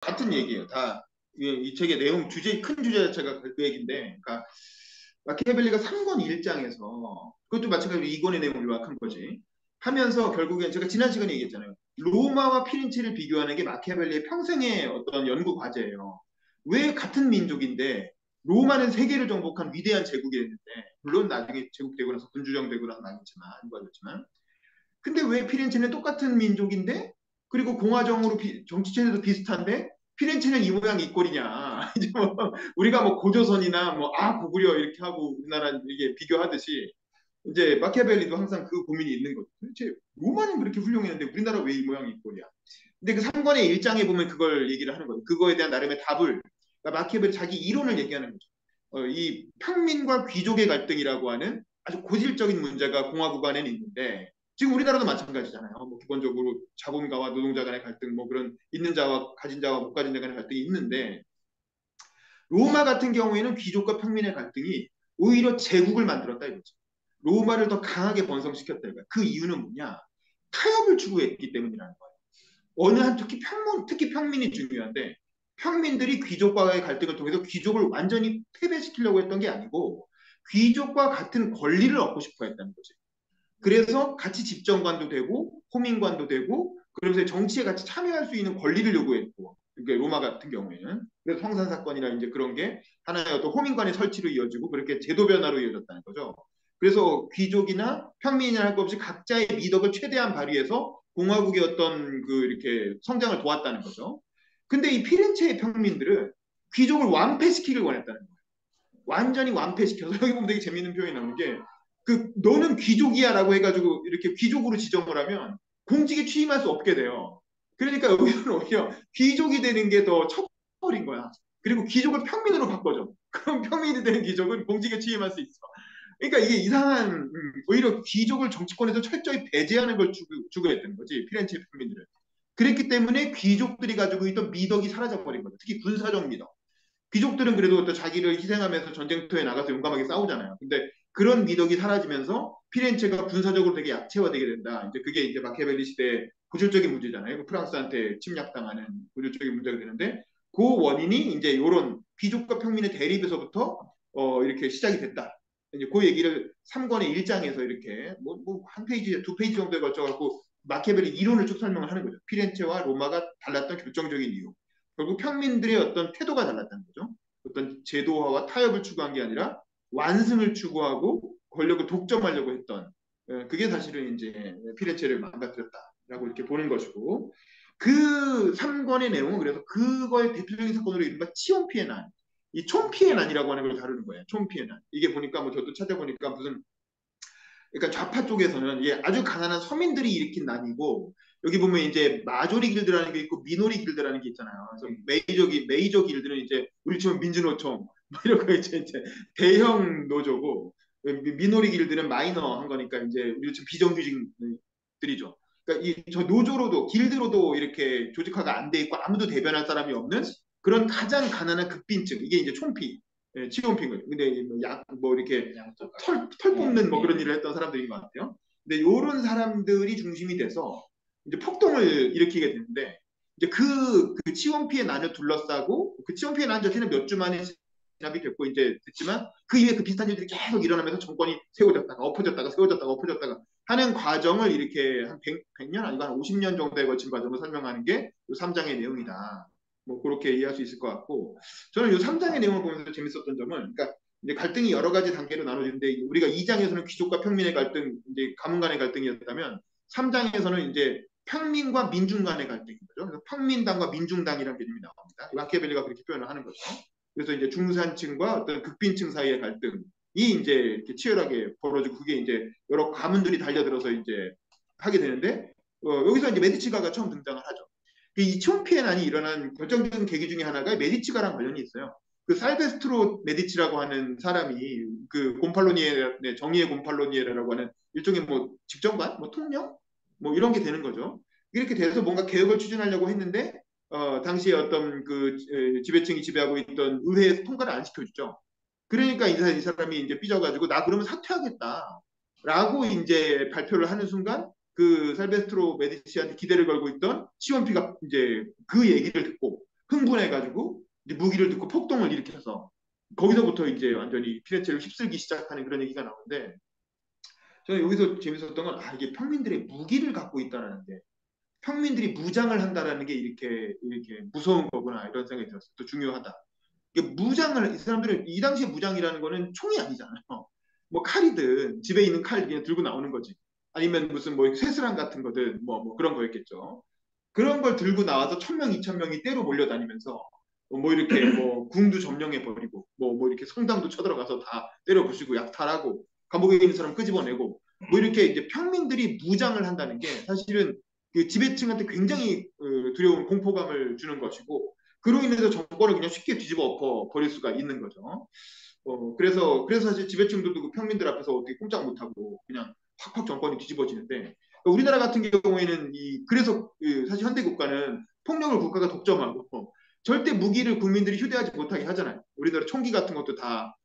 같은 얘기예요. 다 이 책의 내용 주제 큰 주제 자체가 그 얘기인데, 그러니까 마키아벨리가 3권 1장에서 그것도 마찬가지로 2권의 내용을 요약한 거지. 하면서 결국엔 제가 지난 시간에 얘기했잖아요. 로마와 피렌체를 비교하는 게 마키아벨리의 평생의 어떤 연구 과제예요. 왜 같은 민족인데 로마는 세계를 정복한 위대한 제국이었는데 물론 나중에 제국되고 나서 군주정되고 나서 망했지만 안 좋아졌지만 근데 왜 피렌체는 똑같은 민족인데 그리고 공화정으로 정치 체제도 비슷한데 피렌체는 이 모양 이 꼴이냐. 이제 뭐 우리가 뭐 고조선이나 뭐 고구려 이렇게 하고 우리나라 이게 비교하듯이 이제 마키아벨리도 항상 그 고민이 있는 거죠. 도대체 로마는 그렇게 훌륭했는데 우리나라 왜 이 모양 이 꼴이야. 근데 그 3권의 1장에 보면 그걸 얘기를 하는 거예요. 그거에 대한 나름의 답을 그러니까 마키아벨리 자기 이론을 얘기하는 거죠. 이 평민과 귀족의 갈등이라고 하는 아주 고질적인 문제가 공화국 안에는 있는데 지금 우리나라도 마찬가지잖아요. 뭐 기본적으로 자본가와 노동자 간의 갈등, 뭐 그런 있는 자와 가진 자와 못 가진 자 간의 갈등이 있는데 로마 같은 경우에는 귀족과 평민의 갈등이 오히려 제국을 만들었다 이거죠. 로마를 더 강하게 번성시켰다 이거야. 그 이유는 뭐냐? 타협을 추구했기 때문이라는 거예요. 어느 한 특히 평민이 중요한데 평민들이 귀족과의 갈등을 통해서 귀족을 완전히 패배시키려고 했던 게 아니고 귀족과 같은 권리를 얻고 싶어 했다는 거지. 그래서 같이 집정관도 되고 호민관도 되고 그러면서 정치에 같이 참여할 수 있는 권리를 요구했고 그러니까 로마 같은 경우에는 그래서 성산 사건이나 이제 그런 게 하나의 어떤 호민관의 설치로 이어지고 그렇게 제도 변화로 이어졌다는 거죠. 그래서 귀족이나 평민이나 할 것 없이 각자의 미덕을 최대한 발휘해서 공화국의 어떤 그 이렇게 성장을 도왔다는 거죠. 근데 이 피렌체의 평민들은 귀족을 완패시키길 원했다는 거예요. 완전히 완패시켜서 여기 보면 되게 재밌는 표현이 나오는 게 그 너는 귀족이야라고 해가지고 이렇게 귀족으로 지정을 하면 공직에 취임할 수 없게 돼요. 그러니까 여기서는 오히려 귀족이 되는 게 더 처벌인 거야. 그리고 귀족을 평민으로 바꿔줘. 그럼 평민이 되는 귀족은 공직에 취임할 수 있어. 그러니까 이게 이상한 오히려 귀족을 정치권에서 철저히 배제하는 걸 추구했던 거지 피렌체 평민들은. 그랬기 때문에 귀족들이 가지고 있던 미덕이 사라져 버린 거죠. 특히 군사적 미덕. 귀족들은 그래도 또 자기를 희생하면서 전쟁터에 나가서 용감하게 싸우잖아요. 근데 그런 미덕이 사라지면서 피렌체가 군사적으로 되게 약체화되게 된다. 이제 그게 이제 마키아벨리 시대의 고질적인 문제잖아요. 그 프랑스한테 침략당하는 고질적인 문제가 되는데 그 원인이 이제 이런 귀족과 평민의 대립에서부터 이렇게 시작이 됐다. 이제 그 얘기를 3권의 1장에서 이렇게 한 페이지, 두 페이지 정도에 걸쳐갖고 마키아벨리 이론을 쭉 설명을 하는 거죠. 피렌체와 로마가 달랐던 결정적인 이유. 결국 평민들의 어떤 태도가 달랐다는 거죠. 어떤 제도화와 타협을 추구한 게 아니라 완승을 추구하고 권력을 독점하려고 했던 그게 사실은 이제 피레체를 망가뜨렸다라고 이렇게 보는 것이고 그 3권의 내용은 그래서 그거의 대표적인 사건으로 이른바 치온피의 난, 이 촌피의 난이라고 하는 걸 다루는 거예요. 촌피의 난. 이게 보니까 뭐 저도 찾아보니까 무슨 그러니까 좌파 쪽에서는 이게 아주 가난한 서민들이 일으킨 난이고 여기 보면 이제 마조리 길드라는 게 있고 미노리 길드라는 게 있잖아요. 그래서 메이저 길드는 이제 우리 치면 민주노총 뭐 이런 거 이제 대형 노조고 미노리 길드는 마이너한 거니까 이제 우리 치면 비정규직들이죠. 그러니까 이 저 노조로도 길드로도 이렇게 조직화가 안 돼 있고 아무도 대변할 사람이 없는 그런 가장 가난한 극빈층 이게 이제 촌피 치용핑을 근데 뭐 이렇게 털 뽑는 뭐 그런 일을 했던 사람들인 것 같아요. 근데 이런 사람들이 중심이 돼서 이제 폭동을 일으키게 되는데 이제 그 치원피의 난을 둘러싸고 그 치원피의 난 자체는 몇 주 만에 진압이 됐고 이제 됐지만 그 이후에 그 비슷한 일들이 계속 일어나면서 정권이 세워졌다가 엎어졌다가 세워졌다가 엎어졌다가 하는 과정을 이렇게 한 100년 아니고 한 50년 정도에 걸친 과정을 설명하는 게 3장의 내용이다. 뭐 그렇게 이해할 수 있을 것 같고 저는 이 3장의 내용을 보면서 재밌었던 점은 그러니까 이제 갈등이 여러 가지 단계로 나눠지는데 우리가 2장에서는 귀족과 평민의 갈등, 이제 가문 간의 갈등이었다면 3장에서는 이제 평민과 민중 간의 갈등인 거죠. 그래서 평민당과 민중당이라는 개념이 나옵니다. 마키아벨리가 그렇게 표현을 하는 거죠. 그래서 이제 중산층과 어떤 극빈층 사이의 갈등이 이제 이렇게 치열하게 벌어지고 그게 이제 여러 가문들이 달려들어서 이제 하게 되는데 여기서 이제 메디치가가 처음 등장을 하죠. 이 촌피해난이 일어난 결정적인 계기 중에 하나가 메디치가랑 관련이 있어요. 그 살베스트로 메디치라고 하는 사람이 그 곰팔로니에 네, 정의의 곰팔로니에라고 하는 일종의 뭐 집정관, 뭐 통령, 뭐 이런 게 되는 거죠. 이렇게 돼서 뭔가 개혁을 추진하려고 했는데 당시에 어떤 그 지배층이 지배하고 있던 의회에서 통과를 안 시켜주죠. 그러니까 이 사람이 이제 삐져가지고 나 그러면 사퇴하겠다라고 이제 발표를 하는 순간 그 살베스트로 메디치한테 기대를 걸고 있던 시원피가 이제 그 얘기를 듣고 흥분해가지고 이제 무기를 듣고 폭동을 일으켜서 거기서부터 이제 완전히 피레체를 휩쓸기 시작하는 그런 얘기가 나오는데 저는 여기서 재밌었던 건 이게 평민들의 무기를 갖고 있다는 게 평민들이 무장을 한다라는 게 이렇게 무서운 거구나 이런 생각이 들었어요. 또 중요하다. 이게 무장을 이 사람들은 이 당시에 무장이라는 거는 총이 아니잖아요. 뭐 칼이든 집에 있는 칼 그냥 들고 나오는 거지. 아니면 무슨 뭐 쇠스랑 같은 거든 뭐 그런 거였겠죠. 그런 걸 들고 나와서 1,000명, 2,000명이 때로 몰려다니면서 뭐 이렇게 뭐 궁도 점령해 버리고 뭐 이렇게 성당도 쳐들어가서 다 때려 부수고 약탈하고 감옥에 있는 사람 끄집어내고 뭐 이렇게 이제 평민들이 무장을 한다는 게 사실은 그 지배층한테 굉장히 두려운 공포감을 주는 것이고 그로 인해서 정권을 그냥 쉽게 뒤집어 엎어 버릴 수가 있는 거죠. 그래서 사실 지배층들도 그 평민들 앞에서 어떻게 꼼짝 못하고 그냥 확확 정권이 뒤집어지는데 우리나라 같은 경우에는 그래서 사실 현대 국가는 폭력을 국가가 독점하고 절대 무기를 국민들이 휴대하지 못하게 하잖아요. 우리나라 총기 같은 것도 다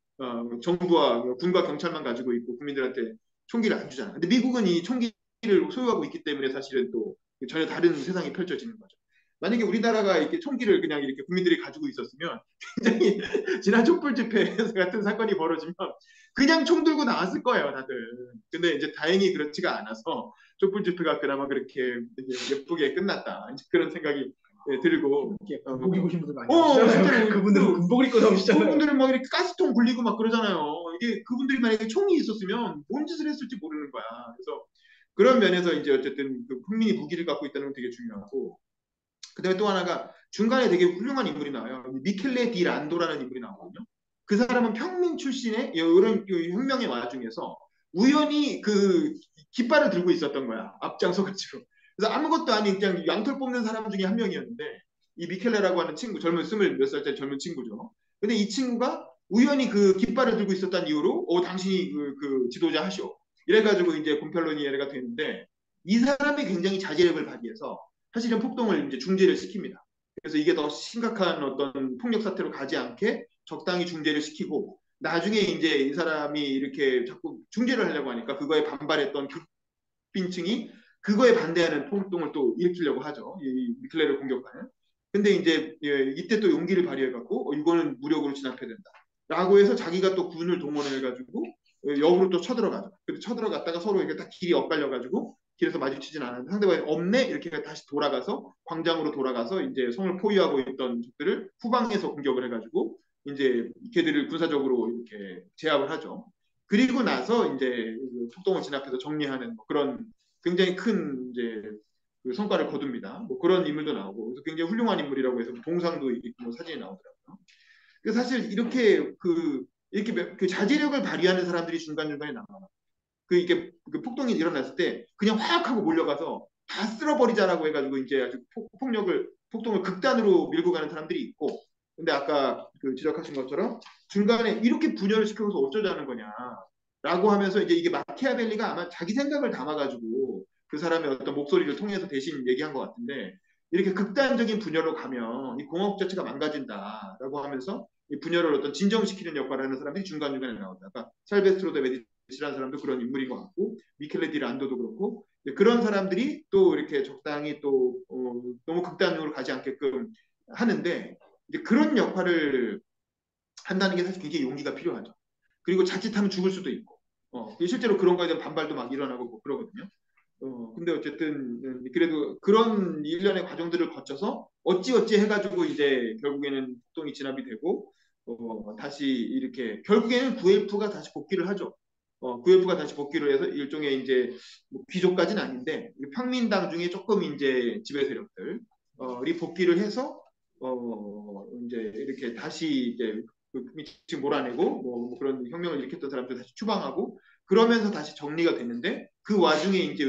정부와 군과 경찰만 가지고 있고 국민들한테 총기를 안 주잖아요. 근데 미국은 이 총기를 소유하고 있기 때문에 사실은 또 전혀 다른 세상이 펼쳐지는 거죠. 만약에 우리나라가 이렇게 총기를 그냥 이렇게 국민들이 가지고 있었으면 굉장히 지난 촛불 집회 같은 사건이 벌어지면 그냥 총 들고 나왔을 거예요, 다들. 근데 이제 다행히 그렇지가 않아서 촛불 집회가 그나마 그렇게 예쁘게 끝났다. 이제 그런 생각이 들고. 군복 입으신 분들 많이 나오시잖아요. 실제로 그분들은 군복을 입고 나오시잖아요. 그분들은 막 이렇게 가스통 굴리고 막 그러잖아요. 이게 그분들이 만약에 총이 있었으면 뭔 짓을 했을지 모르는 거야. 그래서 그런 면에서 이제 어쨌든 그 국민이 무기를 갖고 있다는 건 되게 중요하고 그다음에 또 하나가 중간에 되게 훌륭한 인물이 나와요. 미켈레 디 란도라는 인물이 나오거든요. 그 사람은 평민 출신의 이런 혁명의 와중에서 우연히 그 깃발을 들고 있었던 거야. 앞장서가지고. 그래서 아무것도 아닌 그냥 양털 뽑는 사람 중에 한 명이었는데 이 미켈레라고 하는 친구, 젊은 20몇 살짜리 젊은 친구죠. 근데 이 친구가 우연히 그 깃발을 들고 있었다는 이유로 당신이 그 지도자 하시오. 이래가지고 이제 곰펠로니에가 되는데 이 사람이 굉장히 자제력을 발휘해서 사실은 폭동을 이제 중재를 시킵니다. 그래서 이게 더 심각한 어떤 폭력 사태로 가지 않게 적당히 중재를 시키고 나중에 이제 이 사람이 이렇게 자꾸 중재를 하려고 하니까 그거에 반발했던 극빈층이 그거에 반대하는 폭동을 또 일으키려고 하죠. 이 미클레를 공격하는. 근데 이제 이때 또 용기를 발휘해갖고 이거는 무력으로 진압해야 된다. 라고 해서 자기가 또 군을 동원해가지고 역으로 또 쳐들어가죠. 그래서 쳐들어갔다가 서로 이렇게 딱 길이 엇갈려가지고 길에서 마주치진 않았는데 상대방이 없네 이렇게 다시 돌아가서 광장으로 돌아가서 이제 성을 포위하고 있던 적들을 후방에서 공격을 해가지고 이제 걔들을 군사적으로 이렇게 제압을 하죠. 그리고 나서 이제 폭동을 진압해서 정리하는 뭐 그런 굉장히 큰 이제 그 성과를 거둡니다. 뭐 그런 인물도 나오고 그래서 굉장히 훌륭한 인물이라고 해서 동상도 있고 뭐 사진이 나오더라고요. 그래서 사실 이렇게 그 자제력을 발휘하는 사람들이 중간중간에 나와요. 이게 그 폭동이 일어났을 때 그냥 확 하고 몰려가서 다 쓸어버리자라고 해가지고 이제 아주 폭동을 극단으로 밀고 가는 사람들이 있고 근데 아까 그 지적하신 것처럼 중간에 이렇게 분열을 시켜서 어쩌자는 거냐라고 하면서 이제 이게 마키아벨리가 아마 자기 생각을 담아가지고 그 사람의 어떤 목소리를 통해서 대신 얘기한 것 같은데 이렇게 극단적인 분열로 가면 이 공화국 자체가 망가진다라고 하면서 이 분열을 어떤 진정시키는 역할을 하는 사람들이 중간중간에 나오다가 살베스트로 데 메디치라는 사람도 그런 인물인 것 같고 미켈레 디 란도도 그렇고 그런 사람들이 또 이렇게 적당히 또 너무 극단으로 가지 않게끔 하는데 이제 그런 역할을 한다는 게 사실 굉장히 용기가 필요하죠. 그리고 자칫하면 죽을 수도 있고 실제로 그런 거에 대한 반발도 막 일어나고 뭐 그러거든요. 근데 어쨌든 그래도 그런 일련의 과정들을 거쳐서 어찌어찌 해가지고 이제 결국에는 폭동이 진압이 되고 다시 이렇게 결국에는 9.19가 다시 복귀를 하죠. 9.19가 다시 복귀를 해서 일종의 이제 뭐 귀족까지는 아닌데 평민당 중에 조금 이제 지배 세력들이 복귀를 해서 이제 이렇게 다시 이제 그 미층 몰아내고 뭐 그런 혁명을 일으켰던 사람들 다시 추방하고 그러면서 다시 정리가 됐는데 그 와중에 이제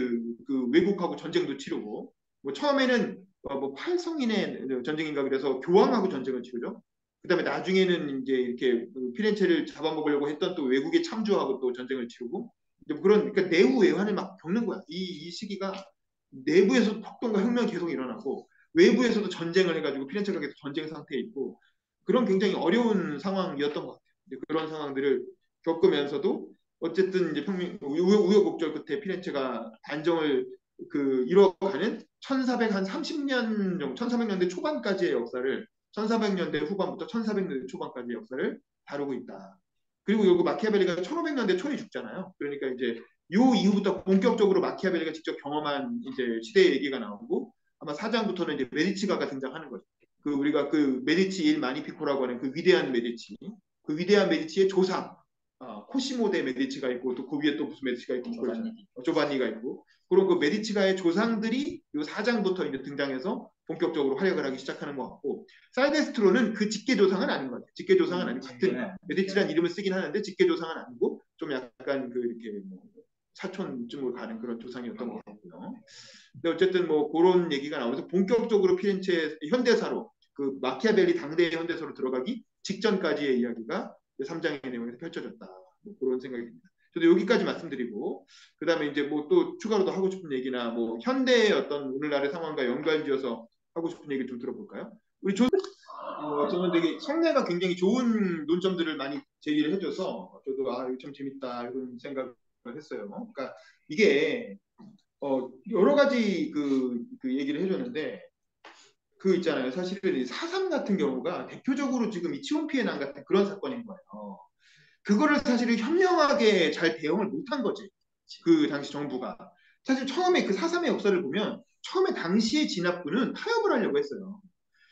그 외국하고 전쟁도 치르고 뭐 처음에는 뭐 팔성인의 전쟁인가 그래서 교황하고 전쟁을 치르죠. 그다음에 나중에는 이제 이렇게 그 피렌체를 잡아먹으려고 했던 또 외국의 참주하고 또 전쟁을 치르고 이제 그런 그러니까 내후 외환을 막 겪는 거야. 이 시기가 내부에서 폭동과 혁명이 계속 일어나고 외부에서도 전쟁을 해가지고 피렌체가 계속 전쟁 상태에 있고 그런 굉장히 어려운 상황이었던 것 같아요. 그런 상황들을 겪으면서도 어쨌든 이제 우여곡절 끝에 피렌체가 안정을 이뤄가는 1430년 정도, 1400년대 초반까지의 역사를 1400년대 후반부터 1400년대 초반까지 역사를 다루고 있다. 그리고 요거 마키아벨리가 1500년대 초에 죽잖아요. 그러니까 이제 요 이후부터 본격적으로 마키아벨리가 직접 경험한 이제 시대 얘기가 나오고 아마 4장부터는 이제 메디치가가 등장하는 거죠. 그 우리가 그 메디치 일 마니피코라고 하는 그 위대한 메디치, 그 위대한 메디치의 조상, 코시모 대 메디치가 있고 또 그 위에 또 무슨 메디치가 있고 조반니가 있고 그리고 그 메디치가의 조상들이 요 4장부터 이제 등장해서 본격적으로 활약을 하기 시작하는 것 같고 살데스트로는 그 직계 조상은 아닌 것 같아요. 직계 조상은 아니고 같은 메디치라는 이름을 쓰긴 하는데 직계 조상은 아니고 좀 약간 그 이렇게 뭐 사촌쯤으로 가는 그런 조상이었던 것 같고요. 근데 어쨌든 뭐 그런 얘기가 나오면서 본격적으로 피렌체 현대사로 그 마키아벨리 당대의 현대사로 들어가기 직전까지의 이야기가 3장의 내용에서 펼쳐졌다. 뭐 그런 생각이 듭니다. 저도 여기까지 말씀드리고 그다음에 이제 뭐 또 추가로도 하고 싶은 얘기나 뭐 현대의 어떤 오늘날의 상황과 연관지어서 하고 싶은 얘기 좀 들어볼까요? 우리 저는 되게 성내가 굉장히 좋은 논점들을 많이 제기를 해줘서 저도 이거 참 재밌다 이런 생각을 했어요. 그러니까 이게 여러 가지 그 얘기를 해줬는데 그 있잖아요. 사실은 4.3 같은 경우가 대표적으로 지금 이치원 피해 난 같은 그런 사건인 거예요. 그거를 사실은 현명하게 잘 대응을 못한 거지. 그 당시 정부가. 사실 처음에 그 4.3의 역사를 보면 처음에 당시의 진압군은 타협을 하려고 했어요.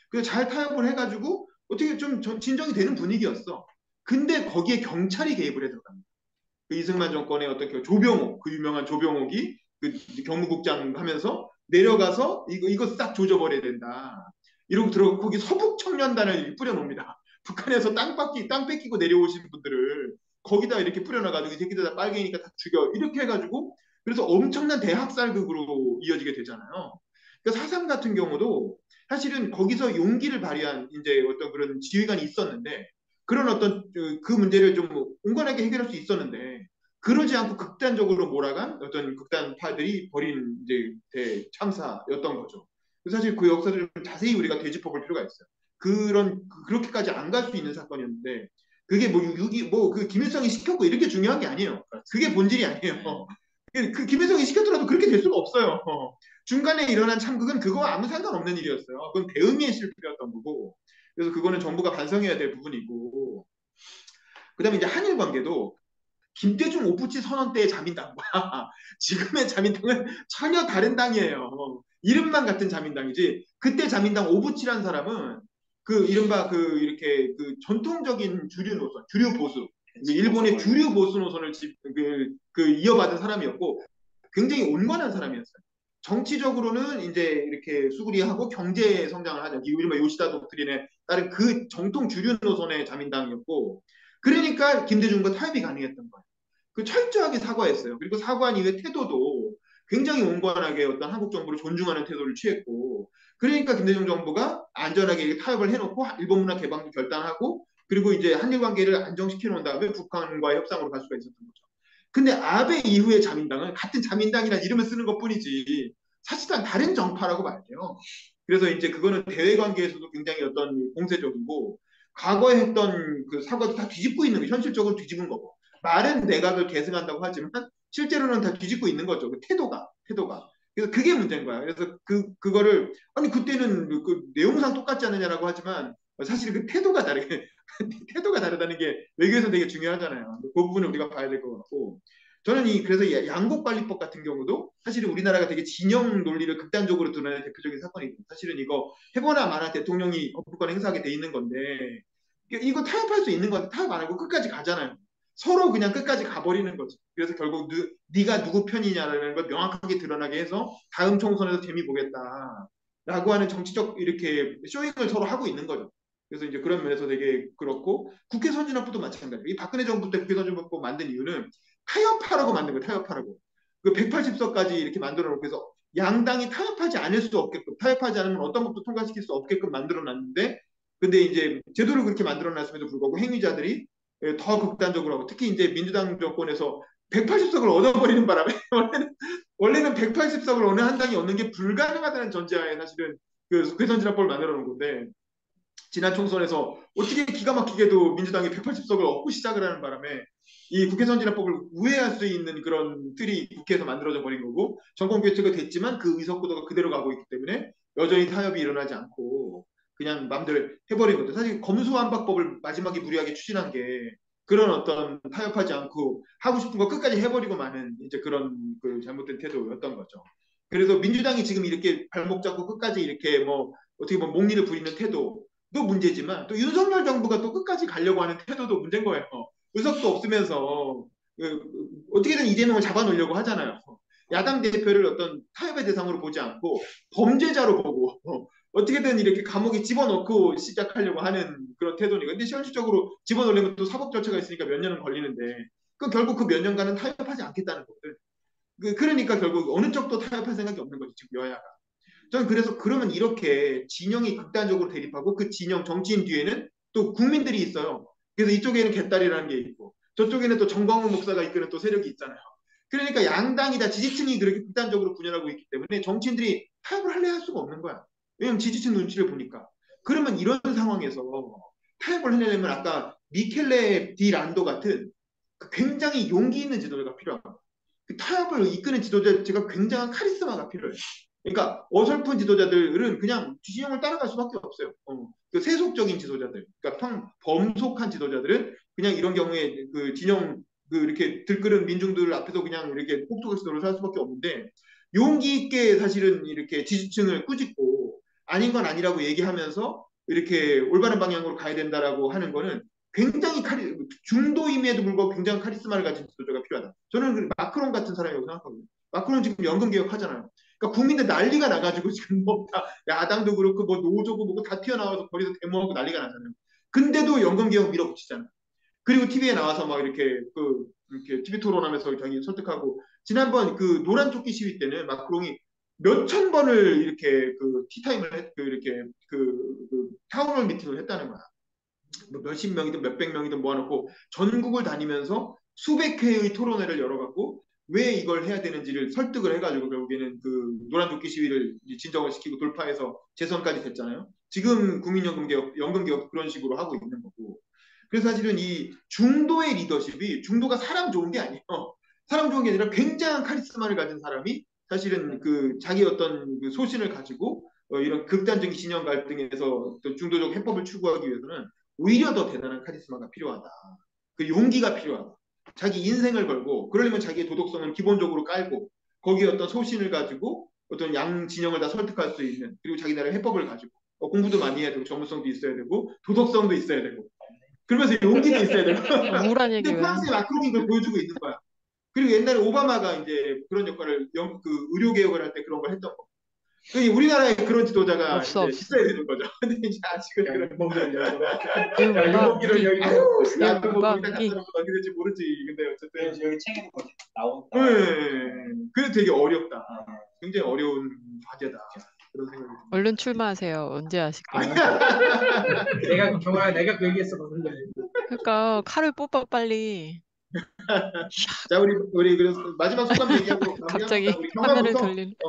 그래서 잘 타협을 해가지고 어떻게 좀 진정이 되는 분위기였어. 근데 거기에 경찰이 개입을 해서 그 이승만 정권의 어떤 그 조병옥, 그 유명한 조병옥이 그 경무국장 하면서 내려가서 이거 싹 조져버려야 된다. 이러고 들어가 거기 서북 청년단을 뿌려놓습니다. 북한에서 땅 뺏기고 내려오신 분들을 거기다 이렇게 뿌려놔가지고 이 새끼들 다 빨갱이니까 다 죽여 이렇게 해가지고 그래서 엄청난 대학살극으로 이어지게 되잖아요. 그러니까 사상 같은 경우도 사실은 거기서 용기를 발휘한 이제 어떤 그런 지휘관이 있었는데 그런 어떤 그 문제를 좀 온건하게 해결할 수 있었는데 그러지 않고 극단적으로 몰아간 어떤 극단파들이 벌인 이제 대참사였던 거죠. 사실 그 역사를 좀 자세히 우리가 되짚어볼 필요가 있어요. 그렇게까지 안 갈 수 있는 사건이었는데 그게 뭐 뭐그 김일성이 시켰고 이렇게 중요한 게 아니에요. 그게 본질이 아니에요. 그 김일성이 시켰더라도 그렇게 될 수가 없어요. 중간에 일어난 참극은 그거와 아무 상관없는 일이었어요. 그건 대응의 실패였던 거고. 그래서 그거는 정부가 반성해야 될 부분이고. 그다음에 이제 한일 관계도 김대중 오부치 선언 때의 자민당과 지금의 자민당은 전혀 다른 당이에요. 이름만 같은 자민당이지. 그때 자민당 오부치란 사람은 그 이른바 그 이렇게 그 전통적인 주류 노선, 주류 보수, 일본의 주류 보수 노선을 이어받은 사람이었고 굉장히 온건한 사람이었어요. 정치적으로는 이제 이렇게 수그리하고 경제 성장을 하자. 이른바 요시다 독트린에 따른 그 정통 주류 노선의 자민당이었고 그러니까 김대중과 타협이 가능했던 거예요. 그 철저하게 사과했어요. 그리고 사과한 이후에 태도도 굉장히 온건하게 어떤 한국 정부를 존중하는 태도를 취했고 그러니까 김대중 정부가 안전하게 타협을 해놓고 일본 문화 개방도 결단하고 그리고 이제 한일 관계를 안정시켜 놓은 다음에 북한과의 협상으로 갈 수가 있었던 거죠. 근데 아베 이후의 자민당은 같은 자민당이라는 이름을 쓰는 것뿐이지 사실상 다른 정파라고 봐야 돼요. 그래서 이제 그거는 대외 관계에서도 굉장히 어떤 공세적이고 과거에 했던 그 사과도 다 뒤집고 있는 거 현실적으로 뒤집은 거고 말은 내각을 계승한다고 하지만 실제로는 다 뒤집고 있는 거죠. 그 태도가. 그래서 그게 문제인 거야. 그래서 그거를 아니 그때는 그 내용상 똑같지 않느냐라고 하지만 사실 그 태도가 다르게 태도가 다르다는 게 외교에서 되게 중요하잖아요. 그 부분을 우리가 봐야 될 것 같고 저는 그래서 양곡관리법 같은 경우도 사실은 우리나라가 되게 진영 논리를 극단적으로 드러내는 대표적인 사건이고 사실은 이거 해보나 마나 대통령이 거부권 행사하게 돼 있는 건데 이거 타협할 수 있는 건데 타협 안 하고 끝까지 가잖아요. 서로 그냥 끝까지 가버리는 거지. 그래서 결국 네가 누구 편이냐라는 걸 명확하게 드러나게 해서 다음 총선에서 재미 보겠다라고 하는 정치적 이렇게 쇼잉을 서로 하고 있는 거죠. 그래서 이제 그런 면에서 되게 그렇고 국회 선진화법도 마찬가지예요. 이 박근혜 정부 때 국회 선진화법 만든 이유는 타협하라고 만든 거예요. 타협하라고. 그 180석까지 이렇게 만들어 놓고 해서 양당이 타협하지 않을 수 없게끔 타협하지 않으면 어떤 법도 통과시킬 수 없게끔 만들어 놨는데 근데 이제 제도를 그렇게 만들어 놨음에도 불구하고 행위자들이 더 극단적으로 하고 특히 이제 민주당 정권에서 180석을 얻어버리는 바람에 원래는 180석을 어느 한 당이 얻는 게 불가능하다는 전제하에 사실은 그 괴선진화법을 만들어 놓은 건데 지난 총선에서 어떻게 기가 막히게도 민주당이 180석을 얻고 시작을 하는 바람에 이 국회선진화법을 우회할 수 있는 그런 틀이 국회에서 만들어져 버린 거고 정권 교체가 됐지만 그 의석 구도가 그대로 가고 있기 때문에 여전히 타협이 일어나지 않고 그냥 마음대로 해버린 거죠. 사실 검수완박법을 마지막에 무리하게 추진한 게 그런 어떤 타협하지 않고 하고 싶은 거 끝까지 해버리고 마는 이제 그런 그 잘못된 태도였던 거죠. 그래서 민주당이 지금 이렇게 발목 잡고 끝까지 이렇게 뭐 어떻게 보면 목리를 부리는 태도도 문제지만 또 윤석열 정부가 또 끝까지 가려고 하는 태도도 문제인 거예요. 의석도 없으면서 어떻게든 이재명을 잡아놓으려고 하잖아요. 야당 대표를 어떤 타협의 대상으로 보지 않고 범죄자로 보고 어떻게든 이렇게 감옥에 집어넣고 시작하려고 하는 그런 태도니까. 근데 현실적으로 집어넣으려면 또 사법 절차가 있으니까 몇 년은 걸리는데 그 결국 그 몇 년간은 타협하지 않겠다는 거거든. 그러니까 결국 어느 쪽도 타협할 생각이 없는 거지 지금 여야가. 저는 그래서 그러면 이렇게 진영이 극단적으로 대립하고 그 진영 정치인 뒤에는 또 국민들이 있어요. 그래서 이쪽에는 개딸이라는 게 있고 저쪽에는 또 정광훈 목사가 이끄는 또 세력이 있잖아요. 그러니까 양당이 다 지지층이 그렇게 극단적으로 분열하고 있기 때문에 정치인들이 타협을 할래 할 수가 없는 거야. 왜냐면 지지층 눈치를 보니까. 그러면 이런 상황에서 타협을 해내려면 아까 미켈레 디 란도 같은 굉장히 용기 있는 지도자가 필요합니다. 그 타협을 이끄는 지도자가 굉장한 카리스마가 필요해요. 그러니까 어설픈 지도자들은 그냥 진영을 따라갈 수밖에 없어요. 그 세속적인 지도자들, 그러니까 범속한 지도자들은 그냥 이런 경우에 그 진영 그 이렇게 들끓은 민중들 앞에서 그냥 이렇게 꼭두각시 노릇할 수밖에 없는데 용기 있게 사실은 이렇게 지지층을 꾸짖고 아닌 건 아니라고 얘기하면서 이렇게 올바른 방향으로 가야 된다라고 하는 거는 굉장히 중도임에도 불구하고 굉장히 카리스마를 가진 지도자가 필요하다. 저는 마크롱 같은 사람이라고 생각하거든요. 마크롱 지금 연금 개혁 하잖아요. 그러니까 국민들 난리가 나가지고 지금 뭐 다 야당도 그렇고 뭐 노조고 뭐고 다 튀어나와서 거기서 데모하고 난리가 나잖아요. 근데도 연금 개혁 밀어붙이잖아요. 그리고 TV에 나와서 막 이렇게 이렇게 TV 토론하면서 자기 설득하고 지난번 그 노란 조끼 시위 때는 마크롱이 몇천 번을 이렇게 그 티타임을 이렇게 그 타운홀 미팅을 했다는 거야. 뭐 몇십 명이든 몇백 명이든 모아놓고 전국을 다니면서 수백 회의 토론회를 열어갖고 왜 이걸 해야 되는지를 설득을 해가지고 결국에는 그 노란조끼 시위를 진정을 시키고 돌파해서 재선까지 됐잖아요. 지금 국민연금 개혁, 연금 개혁 그런 식으로 하고 있는 거고. 그래서 사실은 이 중도의 리더십이 중도가 사람 좋은 게 아니에요. 사람 좋은 게 아니라 굉장한 카리스마를 가진 사람이 사실은 그 자기 어떤 그 소신을 가지고 이런 극단적인 진영 갈등에서 중도적 해법을 추구하기 위해서는 오히려 더 대단한 카리스마가 필요하다. 그 용기가 필요하다. 자기 인생을 걸고 그러려면 자기의 도덕성을 기본적으로 깔고 거기에 어떤 소신을 가지고 어떤 양 진영을 다 설득할 수 있는 그리고 자기 나라의 해법을 가지고 공부도 많이 해야 되고 전문성도 있어야 되고 도덕성도 있어야 되고 그러면서 용기도 있어야 되고 우울한 얘기 근데 왜 프랑스의 마크롱이 그걸 보여주고 있는 거야. 그리고 옛날에 오바마가 이제 그런 역할을 그 의료 개혁을 할 때 그런 걸 했던 거. 그러니까 우리나라에 그런 지도자가 없어. 이제 있어야 되는 거죠. 근데 이제 아직은 그런 유목기를 열고. 유목기. 나도 뭐 거기다 유목기. 갖다 놓고 어떻게 될지 모르지. 근데 어쨌든 여기 책에도 나온다. 그게 되게 어렵다. 굉장히 어려운 과제다. 그런 생각이 듭니다. 얼른 출마하세요. 언제 하실 거예요? 내가 그 얘기했었거든요. 그러니까 칼을 뽑아 빨리. 자, 우리 그래서 마지막 소감 얘기하고 갑자기 마무리합시다. 우리 화면을 경화부터 돌리는.